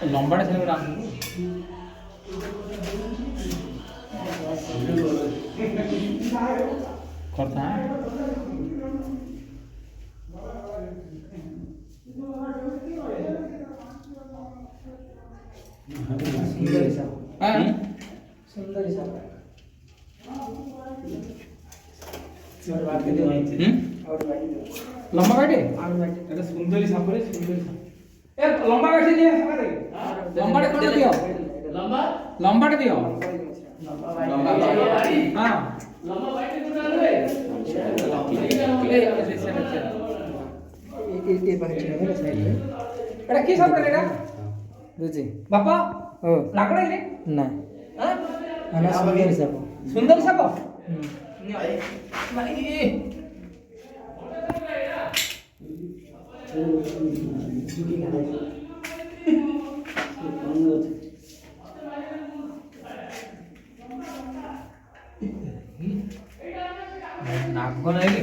ଲମ୍ବାଟା ସେ ଗୋଟେ ଆସୁ କଥା सुंदर सा লম্বা কাটে এটা সুন্দরী সাপরে সুন্দরী সাপ এ লম্বা কাটে দিয়ে সাপরে লম্বাটা কোন দিও লম্বা লম্বাটা দিও লম্বা হ্যাঁ লম্বা বাইটে কোন রে ये बात है मेरा साइड में এটা কি সাপ রে এটা रुचि বাবা ओ লাকড়া রে ना হ্যাঁ ana सुंदर सा সুন্দরী সাপ নাগ নাই রে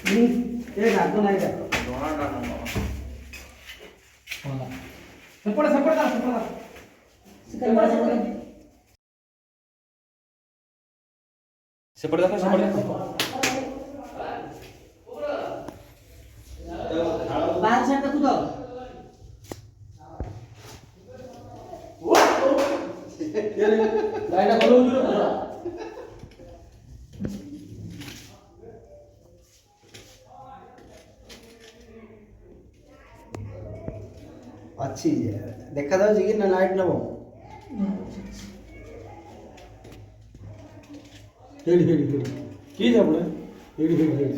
ये नाक तो नहीं जाता ସେପଟେ ସେପଟେ ଦା ସେପଟେ ଦା ସେପଟେ ଦେଖ ସେପଟେ ଦେଖ बाहर साइड तक कूदो লাইটা ভালো উঠলো পুরো अच्छी देखा था जी ना लाइट नबो हेड हेड हेड की जाबड़े हेड हेड हेड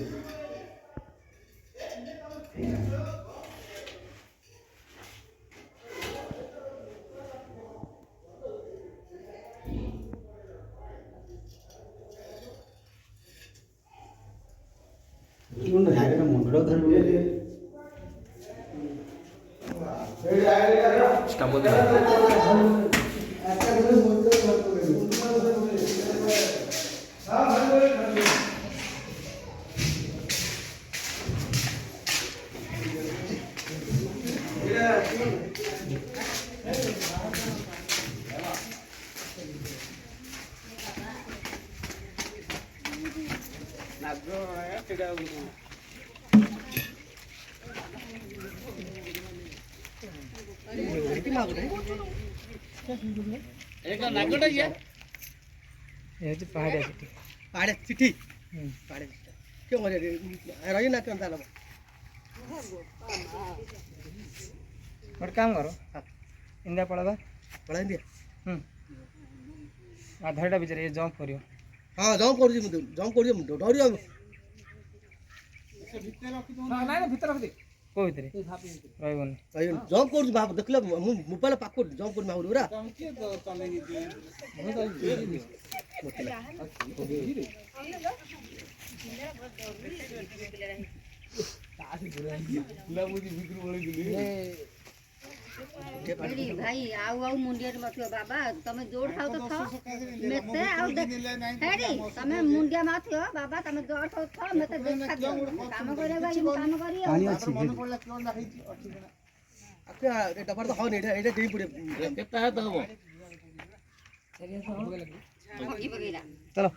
मुंडो धर স্টাম্প দে ये जो पहाड़ है पाड़े चिट्ठी पाड़े क्यों करे रही ना क्यों था और काम करो इंडिया पड़ाबा पढ़ा दिया आधारटा बिचारे ये जंप करियो हाँ जंप कर दी मुझे जंप कर दिया डरियो ନାଇଁ ନା ଭିତରେ ରଖି ଦେ को भीतर रहबनी जंप कर बाप देखले मोबाइल पाक जंप कर माहुर पूरा भाई आउ आउ मुंडिया मत बाबा तमे जोड़ खाओ तो खा मेते आउ देख हेडी तमे मुंडिया मत हो बाबा तमे जोड़ खाओ खा मेते देखा दो काम करे भाई काम करियो पानी अच्छी मन पड़ला क्यों ना खाई अच्छा एटा पर तो हो नहीं एटा देई पड़े केता है तो हो चलो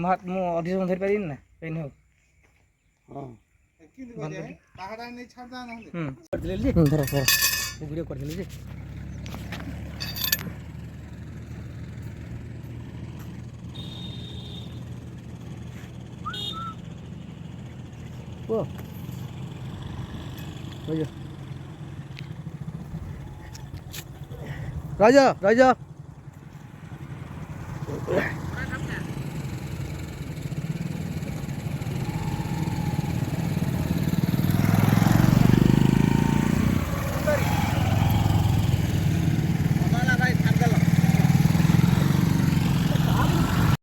हाथ मु अधिक धरि पारिन ना पेन हो हां पहाड़ा नहीं छाड़ा ना कर दिले जी धर धर वीडियो कर दिले जी ओ राजा राजा